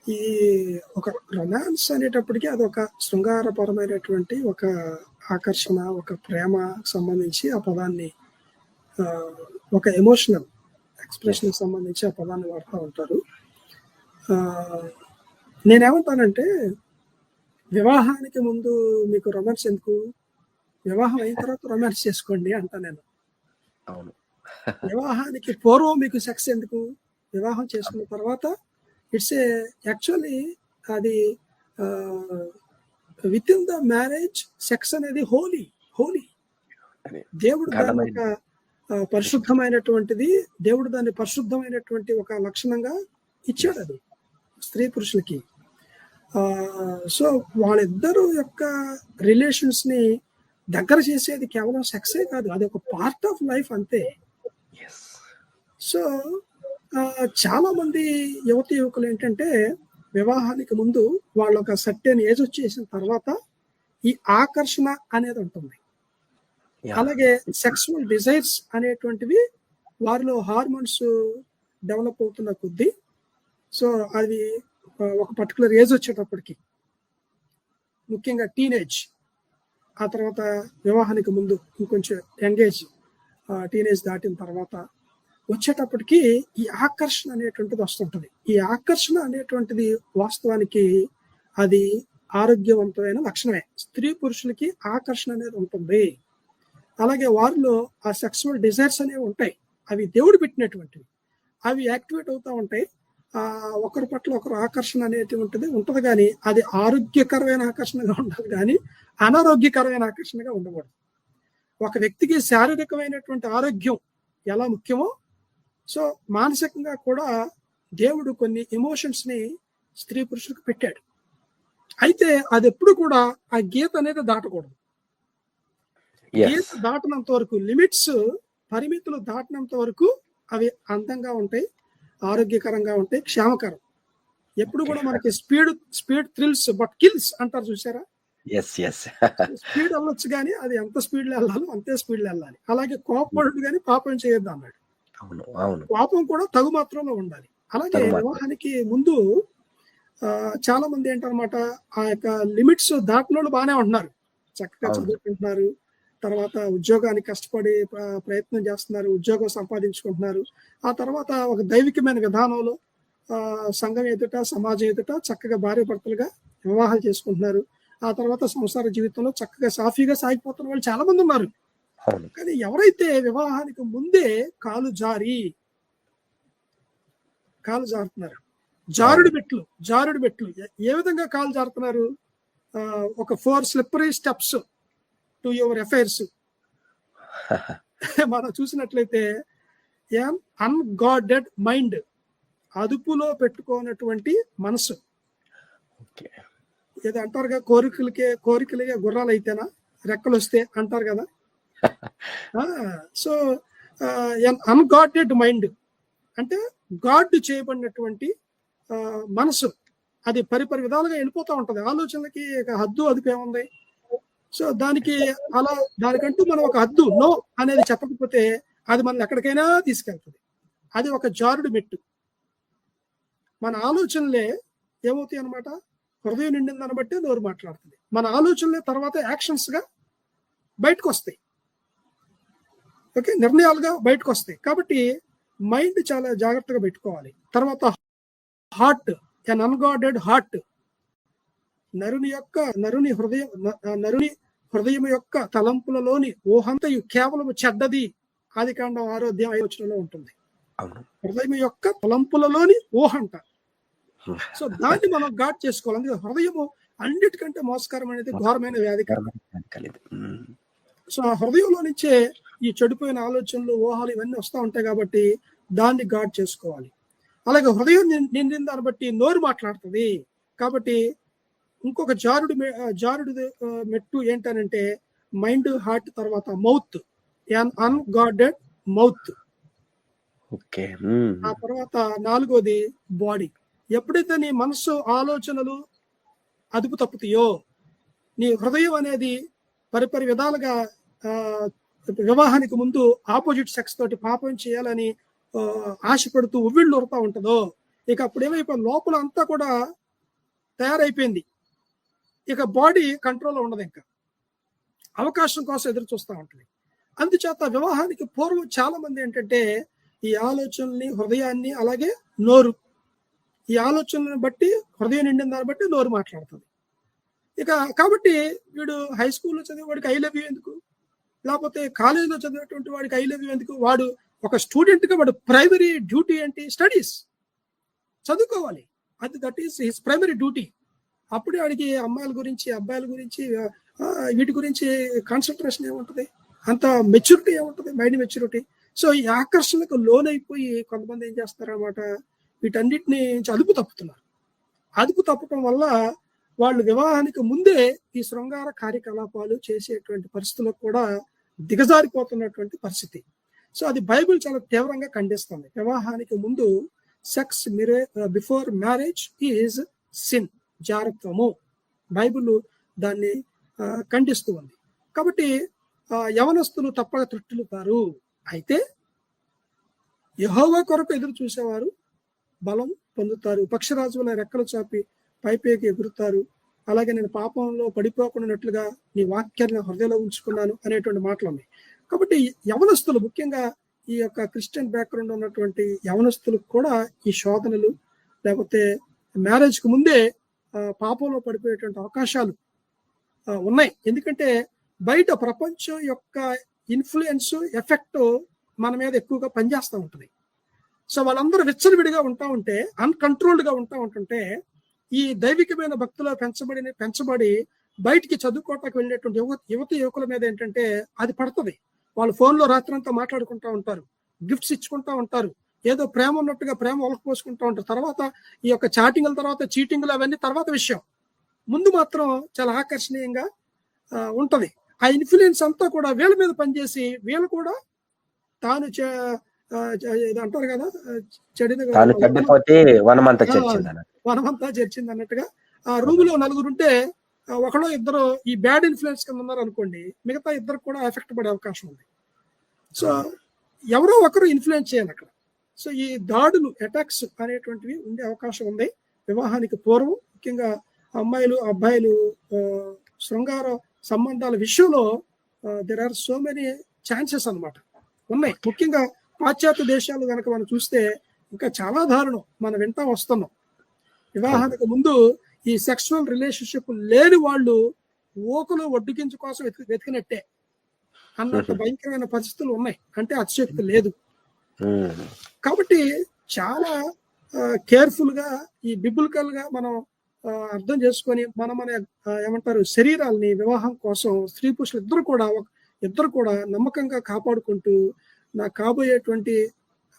ఈ ఒక రొమాన్స్ అనేటప్పటికీ అది ఒక శృంగారపరమైనటువంటి ఒక ఆకర్షణ, ఒక ప్రేమ సంబంధించి ఆ పదాన్ని, ఒక ఎమోషనల్ ఎక్స్ప్రెషన్ సంబంధించి ఆ పదాన్ని వాడుతూ ఉంటారు. నేనేమంటానంటే, వివాహానికి ముందు మీకు రొమాన్స్ ఎందుకు, వివాహం అయిన తర్వాత రొమాన్స్ చేసుకోండి అంటా నేను. అవును. వివాహానికి పూర్వం మీకు సెక్స్ ఎందుకు, వివాహం చేసుకున్న తర్వాత ఇట్స్ యాక్చువల్లీ అది with in the marriage sex అనేది హోలీ. దేవుడు దాన్ని ఒక పరిశుద్ధమైనటువంటిది, దేవుడు దాన్ని పరిశుద్ధమైనటువంటి ఒక లక్షణంగా ఇచ్చాడు అది స్త్రీ పురుషులకి. సో వాళ్ళిద్దరు యొక్క రిలేషన్స్ ని దగ్గర చేసేది కేవలం సెక్సే కాదు, అది ఒక పార్ట్ ఆఫ్ లైఫ్ అంతే. సో చాలా మంది యువతి యువకులు ఏంటంటే, వివాహానికి ముందు వాళ్ళ ఒక సర్టెన్ ఏజ్ వచ్చేసిన తర్వాత ఈ ఆకర్షణ అనేది ఉంటుంది, అలాగే సెక్సువల్ డిజైర్స్ అనేటువంటివి వారిలో హార్మోన్స్ డెవలప్ అవుతున్న కొద్దీ, సో అది ఒక పర్టికులర్ ఏజ్ వచ్చేటప్పటికి, ముఖ్యంగా టీనేజ్, ఆ తర్వాత వివాహానికి ముందు ఇంకొంచెం యంగేజ్, టీనేజ్ దాటిన తర్వాత వచ్చేటప్పటికి ఈ ఆకర్షణ అనేటువంటిది వస్తుంటది. ఈ ఆకర్షణ అనేటువంటిది వాస్తవానికి అది ఆరోగ్యవంతమైన లక్షణమే. స్త్రీ పురుషులకి ఆకర్షణ అనేది ఉంటుంది, అలాగే వారిలో ఆ సెక్సువల్ డిజైర్స్ అనేవి ఉంటాయి, అవి దేవుడు పెట్టినటువంటివి, అవి యాక్టివేట్ అవుతూ ఉంటాయి. ఒకరి పట్ల ఒకరు ఆకర్షణ అనేది ఉంటుంది కానీ అది ఆరోగ్యకరమైన ఆకర్షణగా ఉండాలి కానీ అనారోగ్యకరమైన ఆకర్షణగా ఉండకూడదు. ఒక వ్యక్తికి శారీరకమైనటువంటి ఆరోగ్యం ఎలా ముఖ్యమో, సో మానసికంగా కూడా దేవుడు కొన్ని ఎమోషన్స్ ని స్త్రీ పురుషులకు పెట్టాడు. అయితే అది ఎప్పుడు కూడా ఆ గీత అనేది దాటకూడదు. గీత దాటినంత వరకు, లిమిట్స్ పరిమితులు దాటినంత వరకు అవి అందంగా ఉంటాయి, ఆరోగ్యకరంగా ఉంటాయి, క్షేమకరం. ఎప్పుడు కూడా మనకి స్పీడ్ థ్రిల్స్ బట్ కిల్స్ అంటారు చూసారా, స్పీడ్ వెళ్ళొచ్చు కానీ అది ఎంత స్పీడ్ లో వెళ్ళాలో అంతే స్పీడ్ లో వెళ్ళాలి. అలాగే కోపపడు కానీ పాపం చేయొద్దు అన్నాడు. కోపం కూడా తగు మాత్రంలో ఉండాలి. అలాగే వివాహానికి ముందు చాలా మంది ఏంటన్నమాట, ఆ యొక్క లిమిట్స్ దాటిన వాళ్ళు బాగానే ఉంటున్నారు, చక్కగా చదువుకుంటున్నారు, తర్వాత ఉద్యోగానికి కష్టపడి ప్రయత్నం చేస్తున్నారు, ఉద్యోగం సంపాదించుకుంటున్నారు, ఆ తర్వాత ఒక దైవికమైన విధానంలో సంఘం ఎదుట, సమాజం ఎదుట చక్కగా భార్య భర్తలుగా వివాహాలు చేసుకుంటున్నారు. ఆ తర్వాత సంసార జీవితంలో చక్కగా సాఫీగా సాగిపోతున్న వాళ్ళు చాలా మంది ఉన్నారు. కానీ ఎవరైతే వివాహానికి ముందే కాలు జారుతున్నారు, జారుడు మెట్లు ఏ విధంగా కాలు జారుతున్నారు, ఒక 4 slippery steps to your affairs మనం చూసినట్లయితే, అన్గాడెడ్ మైండ్, అదుపులో పెట్టుకోనటువంటి మనసు. ఏదో అంటారుగా, కోరికలకే గుర్రాలు అయితేనా రెక్కలు వస్తే అంటారు కదా. సో అన్గాడెడ్ మైండ్ అంటే గాడ్ చేయబడినటువంటి మనసు, అది పరిపరి విధాలుగా వెళ్ళిపోతూ ఉంటది. ఆలోచనలకి హద్దు అదుపు ఏముంది. సో దానికంటూ మనం ఒక హద్దు నో అనేది చెప్పకపోతే అది మనం ఎక్కడికైనా తీసుకెళ్తుంది. అది ఒక జారుడు మెట్టు. మన ఆలోచనలే ఏమవుతాయి అన్నమాట, హృదయం నిండిన దాన్ని బట్టి నోరు మాట్లాడుతుంది. మన ఆలోచనలే తర్వాత యాక్షన్స్ గా బయటకు వస్తాయి. ఓకే, నిర్ణయాలుగా బయటకు వస్తాయి. కాబట్టి మైండ్ చాలా జాగ్రత్తగా పెట్టుకోవాలి. తర్వాత హార్ట్, ఎన్ అన్గాడెడ్ హార్ట్, నరుని హృదయం యొక్క తలంపులలోని ఊహంతయు కేవలం చెడ్డది. ఆదికాండం 6వ అధ్యాయం 5వ వచనంలో ఉంటుంది. హృదయం యొక్క తలంపులలోని ఊహంట. సో దాన్ని మనం గాడ్ చేసుకోవాలి. అందుకే హృదయము అన్నిటికంటే మోసకరమైనది, ఘోరమైన వ్యాధికరం. సో ఆ హృదయంలో నుంచే ఈ చెడిపోయిన ఆలోచనలు, ఊహలు ఇవన్నీ వస్తూ ఉంటాయి. కాబట్టి దాన్ని గాడ్ చేసుకోవాలి. అలాగే హృదయం నిండిన దాన్ని బట్టి నోరు మాట్లాడుతుంది. కాబట్టి ఇంకొక జారుడు మెట్టు ఏంటనంటే మైండ్, హార్ట్, తర్వాత మౌత్, అన్గాడెడ్ మౌత్. ఆ తర్వాత 4వది బాడీ. ఎప్పుడైతే నీ మనసు, ఆలోచనలు అదుపు తప్పుతాయో, నీ హృదయం అనేది పరిపరి విధాలుగా వివాహానికి ముందు ఆపోజిట్ సెక్స్ తోటి పాపం చేయాలని ఆశపడుతూ ఉవ్విళ్ళు ఉరుతా ఉంటుందో, ఇక అప్పుడు ఏమైపోయి లోపల అంతా కూడా తయారైపోయింది. ఇక బాడీ కంట్రోల్లో ఉండదు. ఇంకా అవకాశం కోసం ఎదురు చూస్తూ ఉంటుంది. అందుచేత వివాహానికి పూర్వం చాలా మంది ఏంటంటే ఈ ఆలోచనల్ని, హృదయాన్ని, అలాగే నోరు, ఈ ఆలోచనలను బట్టి హృదయం నిండిన దాన్ని బట్టి నోరు మాట్లాడుతుంది. ఇక కాబట్టి వీడు హై స్కూల్లో చదివేవాడికి ఐ లవ్ యూ ఎందుకు, లేకపోతే కాలేజీలో చదివేటువంటి వాడికి ఐ లవ్ యూ ఎందుకు? వాడు ఒక స్టూడెంట్గా వాడు ప్రైమరీ డ్యూటీ ఏంటి? స్టడీస్, చదువుకోవాలి. That is his primary duty. అప్పుడే వాడికి అమ్మాయిల గురించి, అబ్బాయిల గురించి, వీటి గురించి కాన్సన్ట్రేషన్ ఏముంటుంది, అంత మెచ్యూరిటీ ఏముంటుంది, మైండ్ మెచ్యూరిటీ. సో ఈ ఆకర్షణకు లోనైపోయి కొంతమంది ఏం చేస్తారన్నమాట, వీటన్నిటిని అదుపు తప్పుతున్నారు. అదుపు తప్పటం వల్ల వాళ్ళు వివాహానికి ముందే ఈ శృంగార కార్యకలాపాలు చేసేటువంటి పరిస్థితులకు కూడా దిగజారిపోతున్నటువంటి పరిస్థితి. సో అది బైబిల్ చాలా తీవ్రంగా ఖండిస్తుంది. వివాహానికి ముందు sex before marriage is sin, జారత్వము. బైబిల్ దాన్ని ఖండిస్తూ ఉంది. కాబట్టి యవనస్తులు తప్పక తృప్తులుతారు. అయితే యెహోవా కొరకు ఎదురు చూసేవారు బలం పొందుతారు. పక్షిరాజుల రెక్కలు చాపి పైపైకి ఎగురుతారు. అలాగే నేను పాపంలో పడిపోకుండానట్లుగా నీ వాక్యాన్ని హృదయంలో ఉంచుకున్నాను అనేటువంటి మాటలు ఉన్నాయి. కాబట్టి యవనస్తులు, ముఖ్యంగా ఈ యొక్క క్రిస్టియన్ బ్యాక్గ్రౌండ్ ఉన్నటువంటి యవనస్తులకు కూడా ఈ శోధనలు, లేకపోతే మ్యారేజ్కి ముందే పాపంలో పడిపోయేటువంటి అవకాశాలు ఉన్నాయి. ఎందుకంటే బయట ప్రపంచం యొక్క ఇన్ఫ్లుయెన్స్, ఎఫెక్ట్ మన మీద ఎక్కువగా పనిచేస్తూ ఉంటుంది. సో వాళ్ళందరూ విచ్చలవిడిగా ఉంటా ఉంటే, అన్కంట్రోల్డ్గా ఉంటుంటే, ఈ దైవికమైన భక్తులు పెంచబడి బయటికి చదువుకోవటానికి వెళ్ళేటువంటి యువకుల మీద ఏంటంటే అది పడుతుంది. వాళ్ళు ఫోన్లో రాత్రంతా మాట్లాడుకుంటూ ఉంటారు, గిఫ్ట్స్ ఇచ్చుకుంటూ ఉంటారు, ఏదో ప్రేమ ఉన్నట్టుగా ప్రేమ ఒలకపోసుకుంటూ ఉంటారు. తర్వాత ఈ యొక్క చాటింగ్ల తర్వాత చీటింగ్లు అవన్నీ తర్వాత విషయం. ముందు మాత్రం చాలా ఆకర్షణీయంగా ఉంటది. ఆ ఇన్ఫ్లుయెన్స్ అంతా కూడా వీళ్ళ మీద పనిచేసి వీళ్ళు కూడా తాను అంటారు కదా, వనమంతా చర్చింది అన్నట్టుగా ఆ రూమ్ లో నలుగురుంటే ఒకడో ఇద్దరు ఈ బ్యాడ్ ఇన్ఫ్లుయెన్స్ కింద ఉన్నారు అనుకోండి, మిగతా ఇద్దరు కూడా ఎఫెక్ట్ పడే అవకాశం ఉంది. సో ఎవరో ఒకరు ఇన్ఫ్లుయెన్స్ చేయాలి అక్కడ. సో ఈ దాడులు, అటాక్స్ అనేటువంటివి ఉండే అవకాశం ఉంది వివాహానికి పూర్వం. ముఖ్యంగా అమ్మాయిలు, అబ్బాయిలు శృంగార సంబంధాల విషయంలో there are so many chances అన్నమాట ఉన్నాయి. ముఖ్యంగా పాశ్చాత్య దేశాలు కనుక మనం చూస్తే ఇంకా చాలా దారుణం మనం వింటా వస్తున్నాం. వివాహానికి ముందు ఈ సెక్సువల్ రిలేషన్షిప్ లేని వాళ్ళు ఓకలు ఒడ్డుకించు కోసం వెతికినట్టే అన్నంత భయంకరమైన పరిస్థితులు ఉన్నాయి. అంటే అతిశక్తి లేదు. కాబట్టి చాలా కేర్ఫుల్ గా, ఈ బిబిలికల్ గా మనం అర్థం చేసుకొని మన ఏమంటారు శరీరాల్ని వివాహం కోసం స్త్రీ పురుషులు ఇద్దరు కూడా నమ్మకంగా కాపాడుకుంటూ, నాకు కాబోయేటువంటి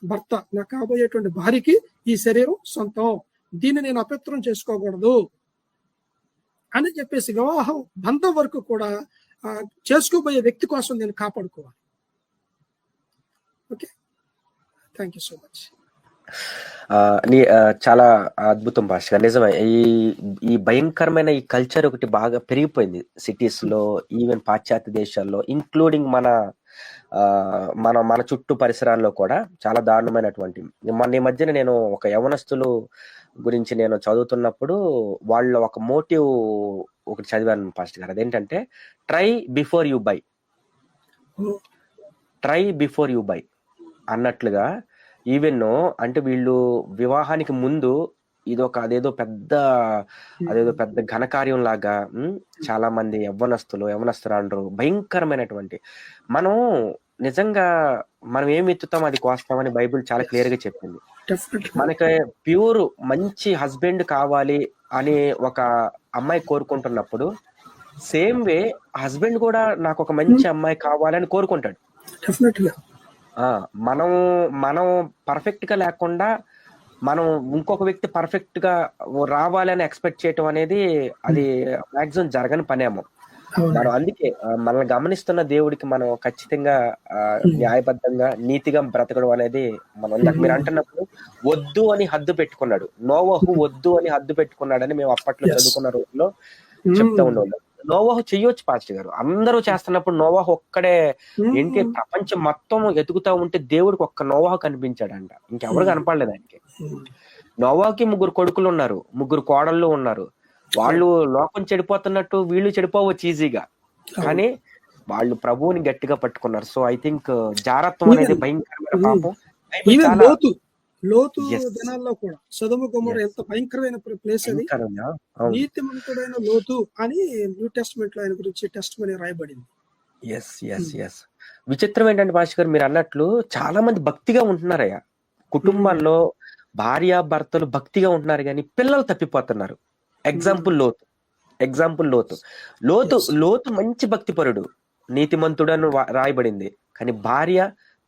భర్త, నాకు కాబోయేటువంటి భార్యకి ఈ శరీరం సొంతం, దీన్ని నేను అపవిత్రం చేసుకోకూడదు అని చెప్పేసి వివాహం బంధం వరకు కూడా చేసుకోబోయే వ్యక్తి కోసం నేను కాపాడుకోవాలి. Okay, thank you so much. చాలా అద్భుతం భాష. నిజమే, ఈ భయంకరమైన ఈ కల్చర్ ఒకటి బాగా పెరిగిపోయింది సిటీస్ లో, ఈవెన్ పాశ్చాత్య దేశాల్లో, ఇంక్లూడింగ్ మన చుట్టూ పరిసరాల్లో కూడా చాలా దారుణమైనటువంటి. ఈ మధ్యన నేను ఒక యవనస్తులు గురించి నేను చదువుతున్నప్పుడు వాళ్ళ ఒక మోటివ్ ఒకటి చదివాను పాస్టర్ గారు. అదేంటంటే try before you buy, oh, try before you buy అన్నట్లుగా. ఈవెన్ అంటే వీళ్ళు వివాహానికి ముందు అదేదో పెద్ద ఘనకార్యం లాగా చాలా మంది యవ్వనస్తురాండ్రు భయంకరమైనటువంటి, మనం నిజంగా మనం ఏం ఎత్తుతాం అది కోస్తామని బైబిల్ చాలా క్లియర్ గా చెప్పింది. definitely. మనకి ప్యూర్ మంచి హస్బెండ్ కావాలి అని ఒక అమ్మాయి కోరుకుంటున్నప్పుడు, సేమ్ వే హస్బెండ్ కూడా నాకు ఒక మంచి అమ్మాయి కావాలని కోరుకుంటాడు. Definitely. మనం పర్ఫెక్ట్ గా లేకుండా మనం ఇంకొక వ్యక్తి పర్ఫెక్ట్ గా రావాలని ఎక్స్పెక్ట్ చేయటం అనేది అది మాక్సిమం జరగని పనేమో. అవును. మనం అందుకే మనల్ని గమనిస్తున్న దేవుడికి మనం ఖచ్చితంగా న్యాయబద్ధంగా నీతిగా బ్రతకడం అనేది మనం ఇందాక మీరు అంటున్నప్పుడు వద్దు అని హద్దు పెట్టుకున్నాడు. నోవహు వద్దు అని హద్దు పెట్టుకున్నాడని మేము అప్పట్లో Yes. చదువుకున్న రోజుల్లో చెప్తా ఉండేవాళ్ళం. నోవహు చెయ్యొచ్చు పాస్టర్ గారు, అందరూ చేస్తున్నప్పుడు నోవహు ఒక్కడే ఏంటి ప్రపంచం మొత్తం ఎదుగుతా ఉంటే దేవుడికి ఒక్క నోవహు కనిపించాడంట, ఇంకెవరు కనపడలేదు ఆయనకి. నోవాకి 3 కొడుకులు ఉన్నారు, 3 కోడళ్ళు ఉన్నారు. వాళ్ళు లోకం చెడిపోతున్నట్టు వీళ్ళు చెడిపోవచ్చు ఈజీగా, కానీ వాళ్ళు ప్రభువుని గట్టిగా పట్టుకున్నారు. సో ఐ థింక్ జారత్వం అనేది భయంకరమైన పాపం. బైబిల్ ఈవెన్ చాలా లోతు Yes. దినాల్లో కూడా సొదొమ గొమొర్రా Yes. ఎంత భయంకరమైన ప్లేస్ అది. భయంకరంగా, అవును. నీతిమంతుడైన లోతు అని న్యూ టెస్ట్మెంట్ లో ఆయన గురించి టెస్టిమనీ రాయబడింది. ఎస్. విచిత్రం ఏంటంటే భాష గారు మీరు అన్నట్లు చాలా మంది భక్తిగా ఉంటున్నారయ్యా. కుటుంబాల్లో భార్య భర్తలు భక్తిగా ఉంటున్నారు కానీ పిల్లలు తప్పిపోతున్నారు. ఎగ్జాంపుల్ లోతు మంచి భక్తిపరుడు, నీతిమంతుడు అని రాయబడింది, కానీ భార్య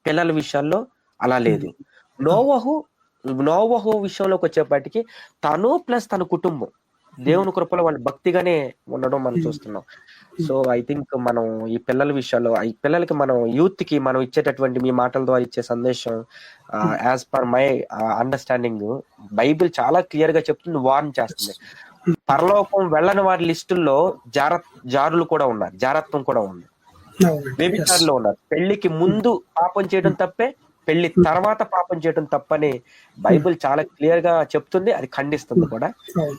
పిల్లల విషయాల్లో అలా లేదు. నోవహు విషయంలోకి వచ్చేప్పటికి తను ప్లస్ తన కుటుంబం దేవుని కృపలో వాళ్ళు భక్తిగానే ఉండడం మనం చూస్తున్నాం. సో ఐ థింక్ మనం ఈ పిల్లల విషయాల్లో ఈ పిల్లలకి మనం యూత్ కి మనం ఇచ్చేటటువంటి మీ మాటల ద్వారా ఇచ్చే సందేశం as per my understanding Bible చాలా క్లియర్ గా చెప్తుంది, వార్న్ చేస్తుంది. పరలోకం వెళ్ళని వారి లిస్టుల్లో జారులు కూడా ఉన్నారు, జారత్వం కూడా ఉంది, వ్యభిచారులు ఉన్నారు. పెళ్లికి ముందు పాపం చేయడం తప్పే, పెళ్లి తర్వాత పాపం చేయడం తప్పని బైబిల్ చాలా క్లియర్ గా చెప్తుంది, అది ఖండిస్తుంది కూడా.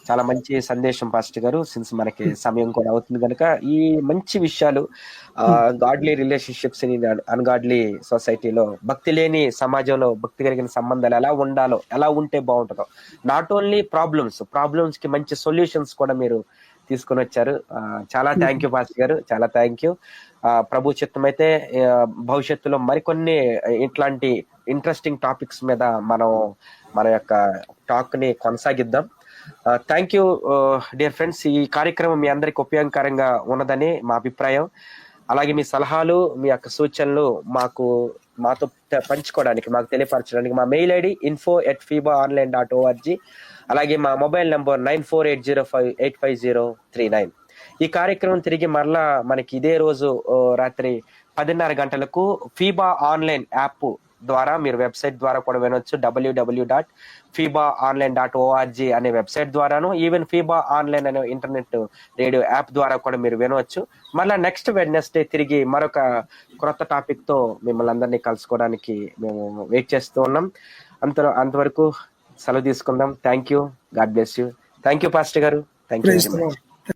చాలా మంచి సందేశం పాస్టర్ గారు. సిన్స్ మనకి సమయం కూడా అవుతుంది కనుక ఈ మంచి విషయాలు గాడ్లీ రిలేషన్షిప్స్ ఇన్ అన్గాడ్లీ సొసైటీలో, భక్తి లేని సమాజంలో భక్తి కలిగిన సంబంధాలు ఎలా ఉండాలో, ఎలా ఉంటే బాగుంటుందో, నాట్ ఓన్లీ ప్రాబ్లమ్స్ కి మంచి సొల్యూషన్స్ కూడా మీరు తీసుకొని వచ్చారు. చాలా థ్యాంక్ యూ పాస్టర్ గారు, చాలా థ్యాంక్ యూ. ప్రభు చిత్తం అయితే భవిష్యత్తులో మరికొన్ని ఇట్లాంటి ఇంట్రెస్టింగ్ టాపిక్స్ మీద మన యొక్క టాక్ ని కొనసాగిద్దాం. Thank you dear friends. ఈ కార్యక్రమం మీ అందరికి ఉపయోగకరంగా ఉన్నదని మా అభిప్రాయం. అలాగే మీ సలహాలు, మీ యొక్క సూచనలు మాతో పంచుకోవడానికి, మాకు తెలియపరచడానికి మా మెయిల్ ఐడి info@fibaonline.org, అలాగే మా మొబైల్ నంబర్ 9480585039. ఈ కార్యక్రమం తిరిగి మరలా మనకి ఇదే రోజు రాత్రి 10:30 గంటలకు ఫీబా ఆన్లైన్ యాప్ ద్వారా మీరు వెబ్సైట్ ద్వారా కూడా వినొచ్చు. www.fibaonline.org అనే వెబ్సైట్ ద్వారాను, ఈవెన్ ఫీబా ఆన్లైన్ అనే ఇంటర్నెట్ రేడియో యాప్ ద్వారా కూడా మీరు వినవచ్చు. మళ్ళీ నెక్స్ట్ వెడ్నెస్డే తిరిగి మరొక క్రొత్త టాపిక్ తో మిమ్మల్ని అందరినీ కలుసుకోవడానికి మేము వెయిట్ చేస్తూ ఉన్నాం. అంతవరకు సెలవు తీసుకుందాం. Thank you, God bless you. Thank you pastor గారు, థ్యాంక్ యూ వెరీ మచ్.